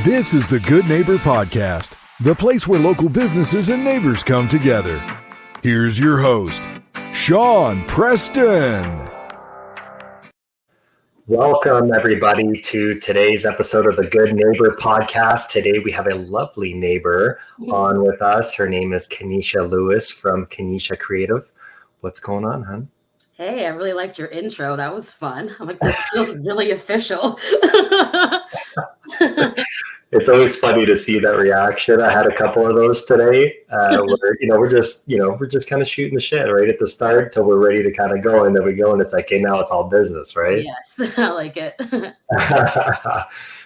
This is the Good Neighbor Podcast, the place where local businesses and neighbors come together. Here's your host, Sean Preston. Welcome, everybody, to today's episode of the Good Neighbor Podcast. Today, we have a lovely neighbor on with us. Her name is Kenesha Lewis from Kenesha Creative. What's going on, hon? Hey, I really liked your intro. That was fun. I'm like, this feels really official. It's always funny to see that reaction. I had a couple of those today where, we're just kind of shooting the shit right at the start till we're ready to kind of go. And then we go and it's like, hey, now it's all business, right? Yes, I like it.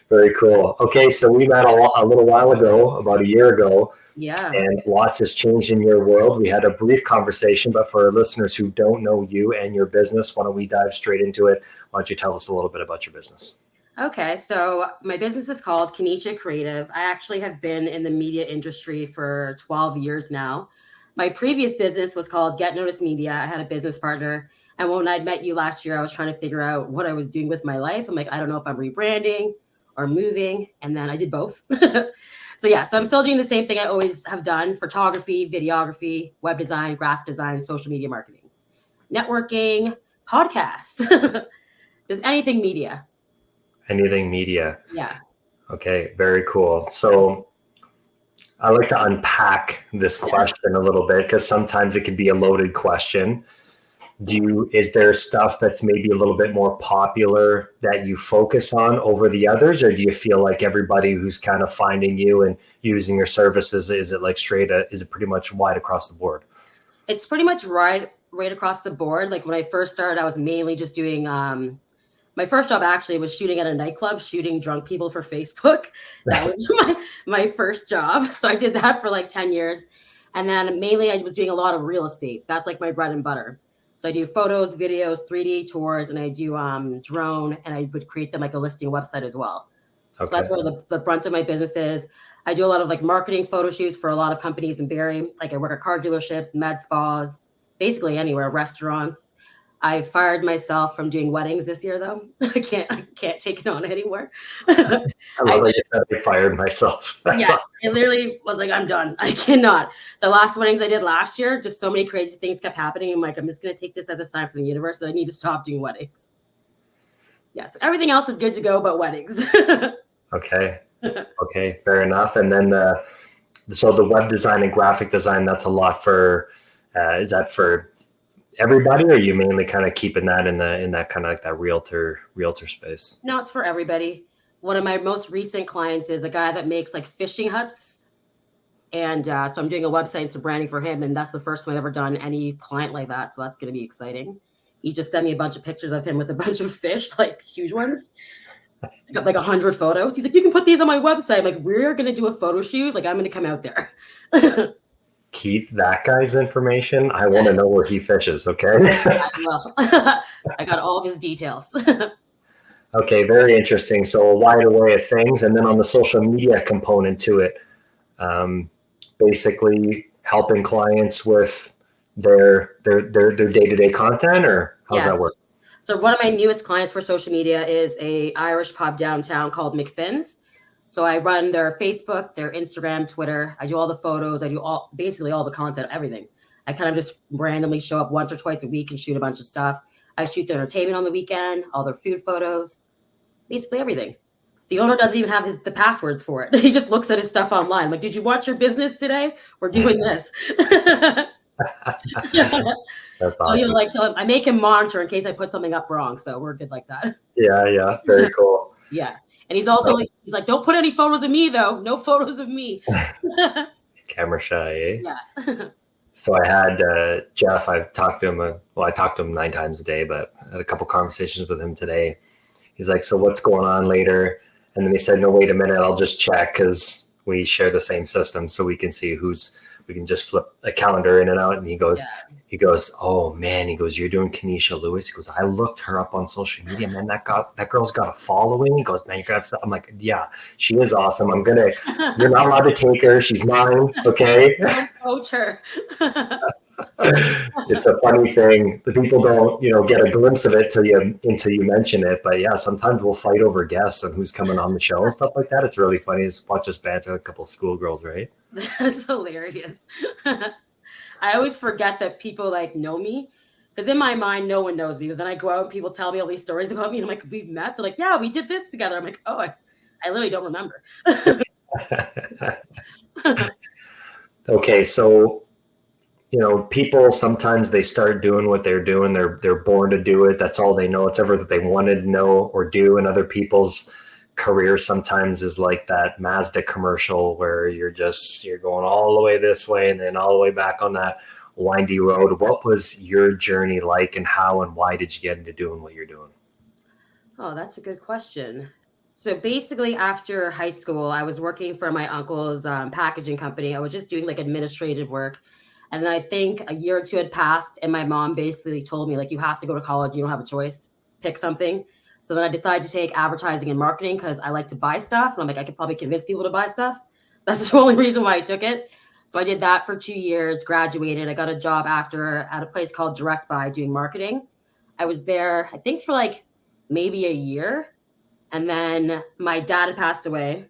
Very cool. Okay, so we met a little while ago, about a year ago. Yeah. And lots has changed in your world. We had a brief conversation, but for our listeners who don't know you and your business, why don't we dive straight into it? Why don't you tell us a little bit about your business? Okay, so my business is called Kenesha Creative. I actually have been in the media industry for 12 years now. My previous business was called Get Noticed Media. I had a business partner. And when I met you last year, I was trying to figure out what I was doing with my life. I'm like, I don't know if I'm rebranding or moving. And then I did both. So I'm still doing the same thing I always have done: photography, videography, web design, graphic design, social media marketing, networking, podcasts. There's anything media. Anything media. Yeah. Okay, very cool. So I like to unpack this question a little bit because sometimes it can be a loaded question. Is there stuff that's maybe a little bit more popular that you focus on over the others, or do you feel like everybody who's kind of finding you and using your services, is it pretty much wide across the board? It's pretty much right across the board. Like when I first started, I was mainly just doing my first job actually was shooting at a nightclub, shooting drunk people for Facebook. That was my first job. So I did that for like 10 years. And then mainly I was doing a lot of real estate. That's like my bread and butter. So I do photos, videos, 3D tours, and I do drone, and I would create them like a listing website as well. Okay. So that's where the brunt of my business is. I do a lot of like marketing photo shoots for a lot of companies in Barrie. Like I work at car dealerships, med spas, basically anywhere, restaurants. I fired myself from doing weddings this year, though. I can't take it on anymore. I love that you said I fired myself. Yeah, it literally was like, I'm done. I cannot. The last weddings I did last year, just so many crazy things kept happening. I'm like, I'm just going to take this as a sign from the universe that I need to stop doing weddings. Yes, everything else is good to go, but weddings. Okay, fair enough. And then so the web design and graphic design, that's a lot for. Is that for everybody, or are you mainly kind of keeping that in that kind of like that realtor space? No, it's for everybody. One of my most recent clients is a guy that makes like fishing huts. And so I'm doing a website and some branding for him. And that's the first time I've ever done any client like that. So that's going to be exciting. He just sent me a bunch of pictures of him with a bunch of fish, like huge ones. I got like 100 photos. He's like, you can put these on my website. I'm like, we're going to do a photo shoot. Like I'm going to come out there. Keep that guy's information. I want to know where he fishes. Okay. I will. I got all of his details. Okay. Very interesting. So a wide array of things. And then on the social media component to it, basically helping clients with their day-to-day content, or how's that work? So one of my newest clients for social media is a Irish pub downtown called McFinn's. So I run their Facebook, their Instagram, Twitter. I do all the photos. I do basically all the content, everything. I kind of just randomly show up once or twice a week and shoot a bunch of stuff. I shoot their entertainment on the weekend, all their food photos, basically everything. The owner doesn't even have the passwords for it. He just looks at his stuff online. Like, did you watch your business today? We're doing this. That's awesome. So I make him monitor in case I put something up wrong. So we're good like that. Yeah. Very cool. Yeah. And he's also he's like, don't put any photos of me, though. No photos of me. Camera shy, eh? Yeah. So I had Jeff. I talked to him. I talked to him 9 times a day, but I had a couple conversations with him today. He's like, so what's going on later? And then he said, no, wait a minute. I'll just check because we share the same system, so we can see we can just flip a calendar in and out. And he goes, oh man, he goes, you're doing Kenesha Lewis. He goes, I looked her up on social media, man. That girl's got a following. He goes, man, you got stuff. I'm like, yeah, she is awesome. You're not allowed to take her. She's mine. Okay. Don't coach her. It's a funny thing. The people don't, get a glimpse of it until you mention it. But yeah, sometimes we'll fight over guests and who's coming on the show and stuff like that. It's really funny. Just watch us banter, a couple of schoolgirls, right? That's hilarious. I always forget that people like know me, because in my mind, no one knows me. But then I go out and people tell me all these stories about me. And I'm like, we've met. They're like, yeah, we did this together. I'm like, oh, I literally don't remember. Okay, so people sometimes they start doing what they're doing. They're born to do it. That's all they know. It's ever that they wanted to know or do. And other people's career sometimes is like that Mazda commercial where you're going all the way this way and then all the way back on that windy road. What was your journey like, and how and why did you get into doing what you're doing? Oh, that's a good question. So basically, after high school, I was working for my uncle's packaging company. I was just doing like administrative work. And then I think a year or two had passed, and my mom basically told me, like, you have to go to college. You don't have a choice. Pick something. So then I decided to take advertising and marketing because I like to buy stuff. And I'm like, I could probably convince people to buy stuff. That's the only reason why I took it. So I did that for 2 years, graduated. I got a job after at a place called Direct Buy doing marketing. I was there, I think, for like maybe a year. And then my dad had passed away,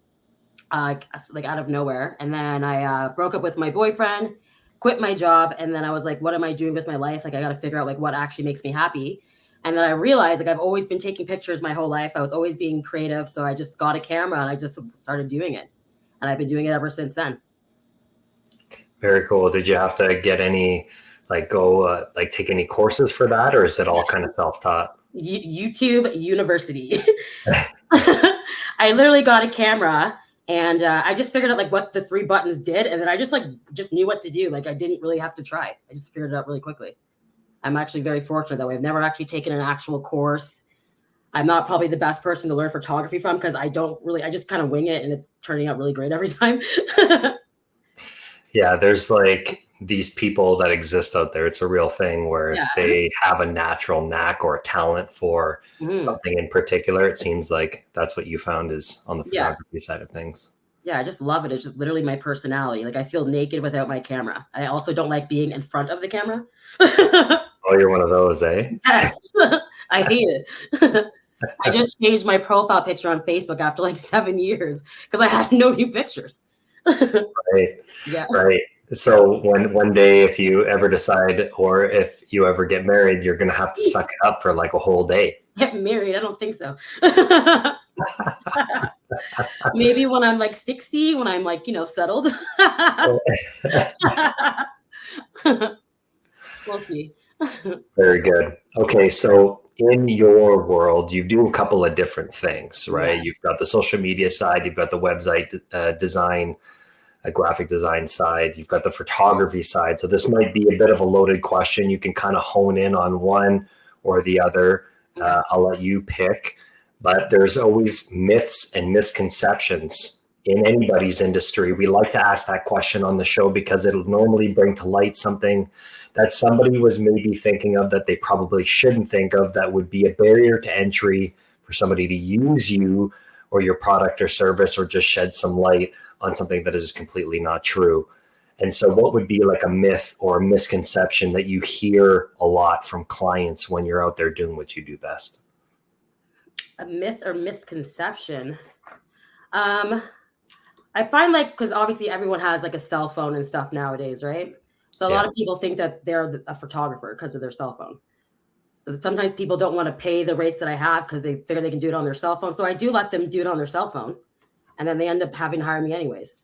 like out of nowhere. And then I broke up with my boyfriend, quit my job. And then I was like, what am I doing with my life? Like, I got to figure out like what actually makes me happy. And then I realized like I've always been taking pictures my whole life. I was always being creative. So I just got a camera and I just started doing it. And I've been doing it ever since then. Very cool. Did you have to get any, take any courses for that, or is it all kind of self-taught? YouTube University. I literally got a camera and I just figured out like what the 3 buttons did. And then I just knew what to do. Like I didn't really have to try. I just figured it out really quickly. I'm actually very fortunate that way. I've never actually taken an actual course. I'm not probably the best person to learn photography from because I just kind of wing it and it's turning out really great every time. Yeah, there's like these people that exist out there. It's a real thing where they have a natural knack or a talent for something in particular. It seems like that's what you found is on the photography side of things. Yeah, I just love it. It's just literally my personality. Like I feel naked without my camera. I also don't like being in front of the camera. Oh, you're one of those, eh? Yes. I hate it. I just changed my profile picture on Facebook after like 7 years because I had no new pictures. Right. Yeah. Right. So one day, if you ever decide, or if you ever get married, you're going to have to suck it up for like a whole day. Get married? I don't think so. Maybe when I'm like 60, when I'm like, settled. We'll see. Very good. Okay. So in your world, you do a couple of different things, right? Yeah. You've got the social media side, you've got the website design, a graphic design side, you've got the photography side. So this might be a bit of a loaded question. You can kind of hone in on one or the other. I'll let you pick, but there's always myths and misconceptions in anybody's industry. We like to ask that question on the show because it'll normally bring to light something that somebody was maybe thinking of that they probably shouldn't think of, that would be a barrier to entry for somebody to use you or your product or service, or just shed some light on something that is completely not true. And so what would be like a myth or a misconception that you hear a lot from clients when you're out there doing what you do best? A myth or misconception? I find like, because obviously everyone has like a cell phone and stuff nowadays, right? So a lot of people think that they're a photographer because of their cell phone. So sometimes people don't want to pay the rates that I have because they figure they can do it on their cell phone. So I do let them do it on their cell phone. And then they end up having to hire me anyways.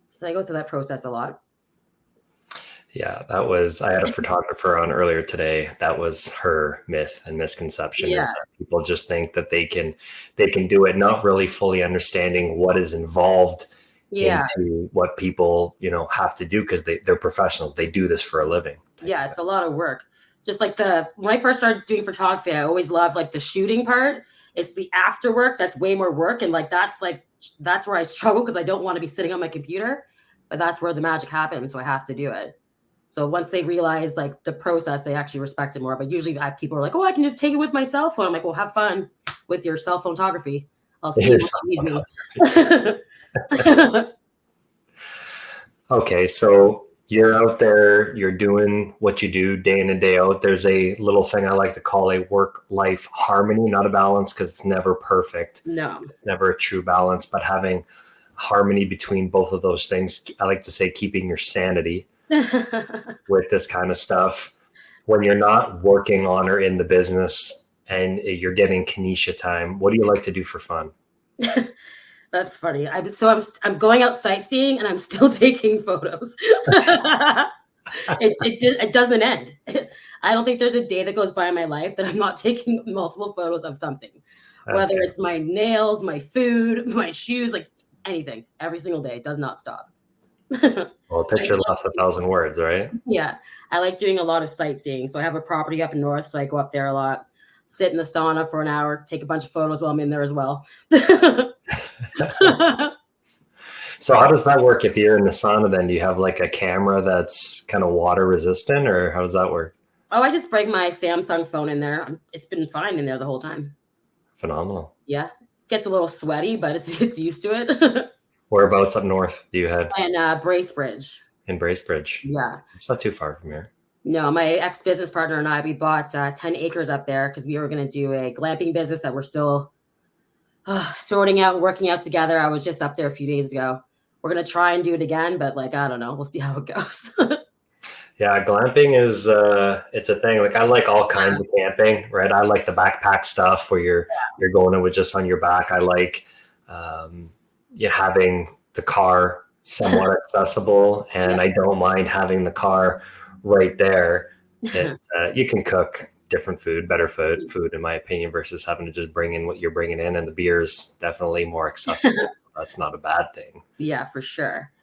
So I go through that process a lot. Yeah, I had a photographer on earlier today. That was her myth and misconception, is that people just think that they can do it, not really fully understanding what is involved into what people, have to do, because they're professionals. They do this for a living. Yeah, it's a lot of work. Just like when I first started doing photography, I always loved like the shooting part. It's the after work that's way more work. And like that's where I struggle because I don't want to be sitting on my computer, but that's where the magic happens. So I have to do it. So once they realize like the process, they actually respect it more. But usually people are like, oh, I can just take it with my cell phone. I'm like, well, have fun with your cell phone photography. I'll see you when you need me. Okay, so you're out there, you're doing what you do day in and day out. There's a little thing I like to call a work-life harmony, not a balance, because it's never perfect. No. It's never a true balance, but having harmony between both of those things. I like to say keeping your sanity with this kind of stuff. When you're not working on or in the business and you're getting Kenesha time, what do you like to do for fun? That's funny. I'm going out sightseeing and I'm still taking photos. It doesn't end. I don't think there's a day that goes by in my life that I'm not taking multiple photos of something, whether it's my nails, my food, my shoes, like anything. Every single day. It does not stop. Well, a picture lasts 1,000 words, right? Yeah. I like doing a lot of sightseeing. So I have a property up north, so I go up there a lot, sit in the sauna for an hour, take a bunch of photos while I'm in there as well. So how does that work if you're in the sauna then? Do you have like a camera that's kind of water resistant, or how does that work? Oh, I just bring my Samsung phone in there. It's been fine in there the whole time. Phenomenal. Yeah. Gets a little sweaty, but it's used to it. Whereabouts up north do you head? And Bracebridge. In Bracebridge. Yeah. It's not too far from here. No, my ex-business partner and I, we bought 10 acres up there because we were going to do a glamping business that we're still sorting out and working out together. I was just up there a few days ago. We're going to try and do it again, but like, I don't know. We'll see how it goes. Yeah, glamping is it's a thing. Like I like all kinds of camping, right? I like the backpack stuff where you're going in with just on your back. I like having the car somewhat accessible, and I don't mind having the car right there. You can cook different food, better food in my opinion, versus having to just bring in what you're bringing in, and the beer's definitely more accessible. That's not a bad thing. Yeah, for sure.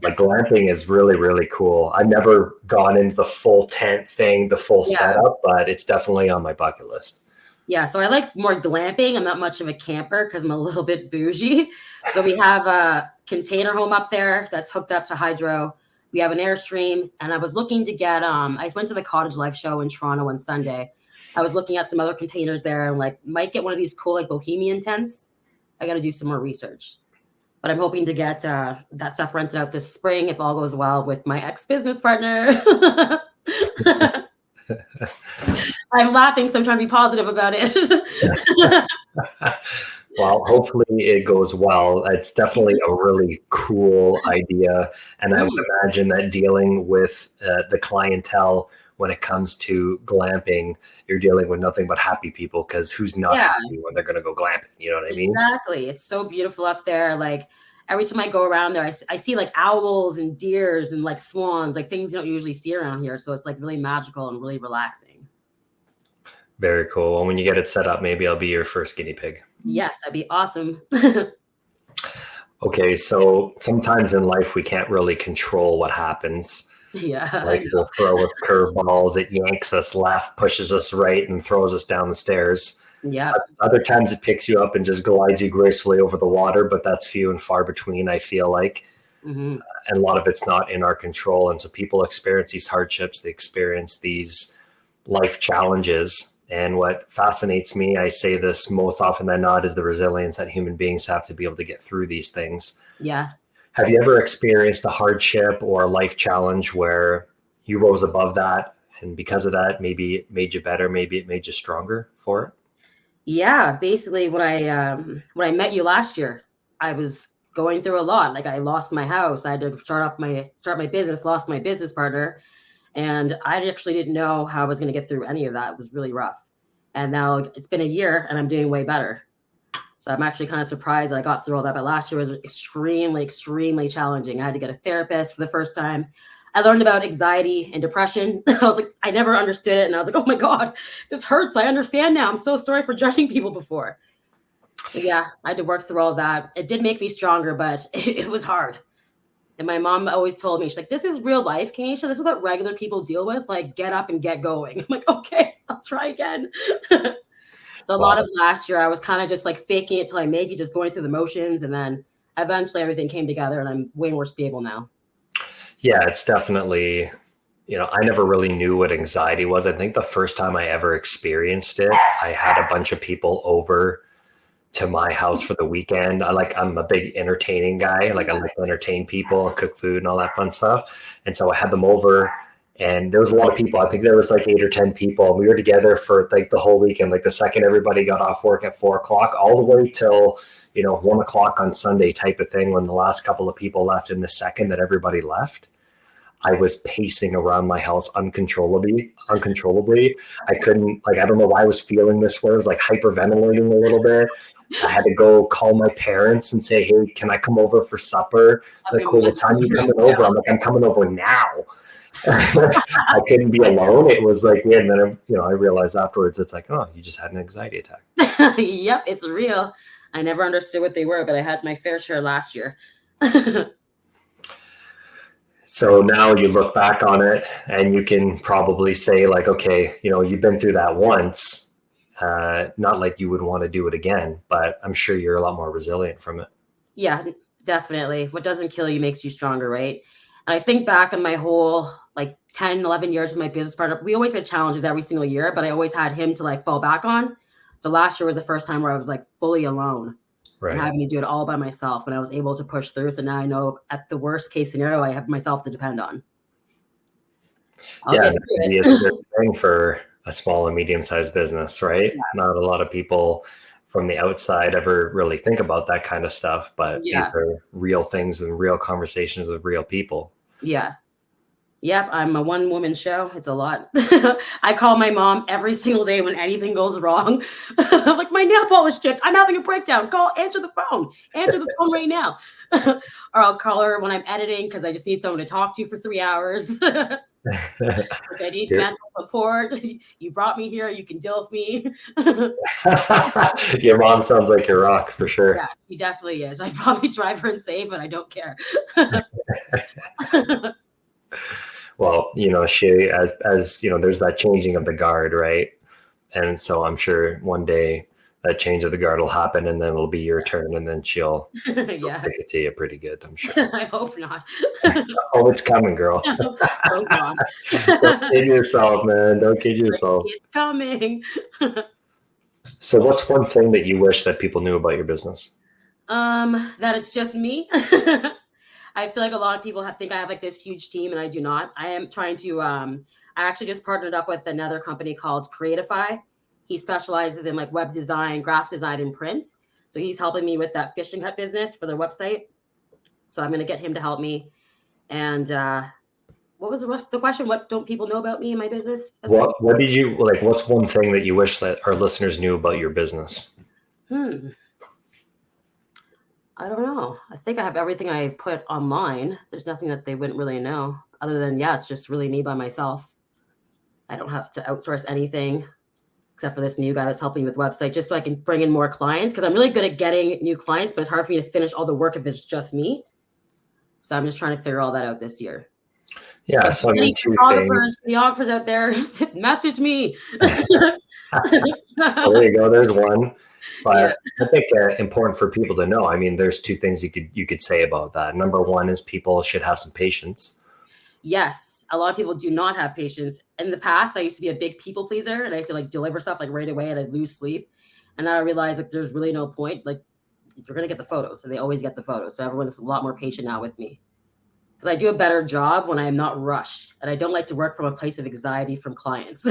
But glamping is really, really cool. I've never gone into the full tent thing, the full setup, but it's definitely on my bucket list. Yeah, so I like more glamping. I'm not much of a camper because I'm a little bit bougie. So we have a container home up there that's hooked up to hydro. We have an Airstream, and I was looking to get, I went to the Cottage Life show in Toronto on Sunday. I was looking at some other containers there and like might get one of these cool like bohemian tents. I got to do some more research. But I'm hoping to get that stuff rented out this spring if all goes well with my ex-business partner. I'm laughing, so I'm trying to be positive about it. Well, hopefully it goes well. It's definitely a really cool idea. And I would imagine that dealing with the clientele when it comes to glamping, you're dealing with nothing but happy people, because who's not happy when they're going to go glamping? You know what I mean? Exactly. It's so beautiful up there. Like every time I go around there, I see like owls and deers and like swans, like things you don't usually see around here. So it's like really magical and really relaxing. Very cool. Well, when you get it set up, maybe I'll be your first guinea pig. Yes, that'd be awesome. Okay, so sometimes in life we can't really control what happens. Yeah. Like we'll throw with curveballs, it yanks us left, pushes us right, and throws us down the stairs. Yeah. Other times it picks you up and just glides you gracefully over the water, but that's few and far between, I feel like. And a lot of it's not in our control. And so people experience these hardships, they experience these life challenges. And what fascinates me, I say this most often than not, is the resilience that human beings have to be able to get through these things. Yeah. Have you ever experienced a hardship or a life challenge where you rose above that, and because of that, maybe it made you better, maybe it made you stronger for it? Yeah. Basically, when I met you last year, I was going through a lot. Like I lost my house. I had to start my business, lost my business partner. And I actually didn't know how I was going to get through any of that. It was really rough. And now it's been a year and I'm doing way better. So I'm actually kind of surprised that I got through all that. But last year was extremely, extremely challenging. I had to get a therapist for the first time. I learned about anxiety and depression. I was like, I never understood it. And I was like, oh my God, this hurts. I understand now. I'm so sorry for judging people before. So yeah, I had to work through all that. It did make me stronger, but it was hard. And my mom always told me, she's like, this is real life, Kenesha. This is what regular people deal with. Like, get up and get going. I'm like, okay, I'll try again. So a lot of last year, I was kind of just like faking it till I make it, just going through the motions. And then eventually everything came together and I'm way more stable now. Yeah, it's definitely, I never really knew what anxiety was. I think the first time I ever experienced it, I had a bunch of people over to my house for the weekend. I'm a big entertaining guy. Like, I like to entertain people, cook food and all that fun stuff. And so I had them over, and there was a lot of people. I think there was like 8 or 10 people. We were together for like the whole weekend. Like the second everybody got off work at 4:00, all the way till 1:00 on Sunday type of thing. When the last couple of people left, and the second that everybody left, I was pacing around my house uncontrollably. I couldn't, I don't know why I was feeling this way. I was like hyperventilating a little bit. I had to go call my parents and say, hey, can I come over for supper? Like, cool, what time are you coming over? I'm like, I'm coming over now. I couldn't be alone. It was like, yeah. And then, I realized afterwards, it's like, oh, you just had an anxiety attack. Yep, it's real. I never understood what they were, but I had my fair share last year. So now you look back on it and you can probably say like, okay, you've been through that once. Not like you would want to do it again, but I'm sure you're a lot more resilient from it. Yeah, definitely. What doesn't kill you makes you stronger, right? And I think back on my whole 10, 11 years with my business partner, we always had challenges every single year, but I always had him to fall back on. So last year was the first time where I was fully alone. Right. And having to do it all by myself, and I was able to push through. So now I know at the worst case scenario, I have myself to depend on. That's a good thing for a small and medium-sized business, right? Yeah. Not a lot of people from the outside ever really think about that kind of stuff, but these are real things with real conversations with real people. Yeah. Yep, I'm a one-woman show. It's a lot. I call my mom every single day when anything goes wrong. Like, my nail polish chipped. I'm having a breakdown. Answer the phone. Answer the phone right now. Or I'll call her when I'm editing because I just need someone to talk to for 3 hours. I need mental support. You brought me here. You can deal with me. Your mom sounds like your rock for sure. Yeah, she definitely is. I probably drive her insane, but I don't care. Well, she, as there's that changing of the guard, right? And so I'm sure one day that change of the guard will happen, and then it'll be your turn, and then she'll stick it to you pretty good, I'm sure. I hope not. Oh, it's coming, girl. Oh, God. Don't kid yourself, man. Don't kid yourself. It's coming. So what's one thing that you wish that people knew about your business? That it's just me. I feel like a lot of people think I have this huge team, and I do not. I am trying to, I actually just partnered up with another company called Creatify. He specializes in web design, graphic design, and print. So he's helping me with that fishing hut business for their website. So I'm going to get him to help me. And what was the rest of the question? What don't people know about me and my business? What did you what's one thing that you wish that our listeners knew about your business? I don't know. I think I have everything I put online. There's nothing that they wouldn't really know other than, it's just really me by myself. I don't have to outsource anything except for this new guy that's helping me with website, just so I can bring in more clients, because I'm really good at getting new clients, but it's hard for me to finish all the work if it's just me. So I'm just trying to figure all that out this year. Yeah. So videographers out there, message me. There you go. There's one. But I think important for people to know. I mean, there's two things you could say about that. Number one is people should have some patience. Yes, a lot of people do not have patience. In the past, I used to be a big people pleaser, and I used to deliver stuff right away, and I'd lose sleep. And now I realize there's really no point. You're gonna get the photos, and they always get the photos. So everyone's a lot more patient now with me, because I do a better job when I am not rushed, and I don't like to work from a place of anxiety from clients.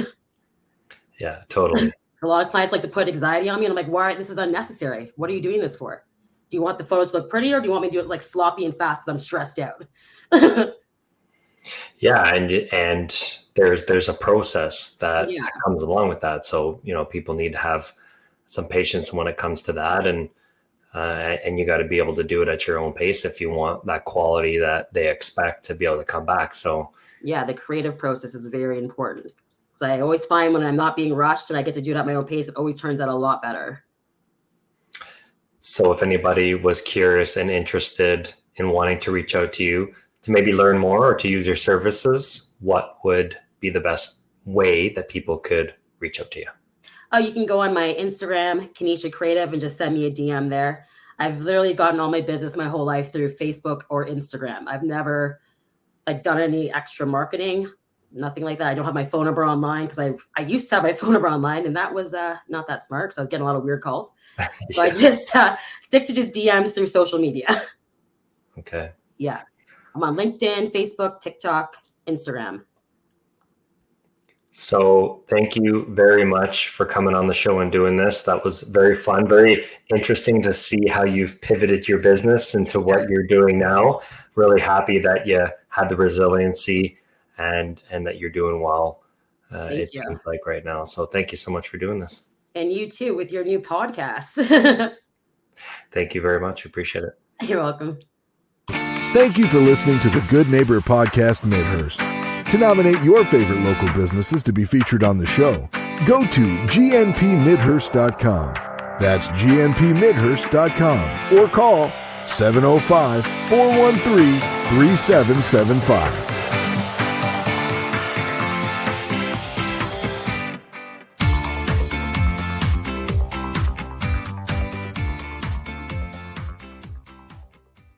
Yeah, totally. A lot of clients like to put anxiety on me, and I'm like, why? This is unnecessary. What are you doing this for? Do you want the photos to look pretty, or do you want me to do it sloppy and fast because I'm stressed out? Yeah, and there's a process that comes along with that. So people need to have some patience when it comes to that, and you got to be able to do it at your own pace if you want that quality that they expect to be able to come back. So the creative process is very important. So I always find when I'm not being rushed and I get to do it at my own pace, it always turns out a lot better. So if anybody was curious and interested in wanting to reach out to you to maybe learn more or to use your services, what would be the best way that people could reach out to you? Oh, you can go on my Instagram, Kenesha Creative, and just send me a DM there. I've literally gotten all my business my whole life through Facebook or Instagram. I've never done any extra marketing nothing like that. I don't have my phone number online because I used to have my phone number online, and that was not that smart because I was getting a lot of weird calls. So I just stick to just DMs through social media. Okay. Yeah. I'm on LinkedIn, Facebook, TikTok, Instagram. So thank you very much for coming on the show and doing this. That was very fun, very interesting to see how you've pivoted your business into what you're doing now. Really happy that you had the resiliency and that you're doing well. It seems like right now. So thank you so much for doing this. And you too with your new podcast. Thank you very much. Appreciate it. You're welcome. Thank you for listening to the Good Neighbor Podcast Midhurst. To nominate your favorite local businesses to be featured on the show, go to gnpmidhurst.com. That's gnpmidhurst.com or call 705-413-3775.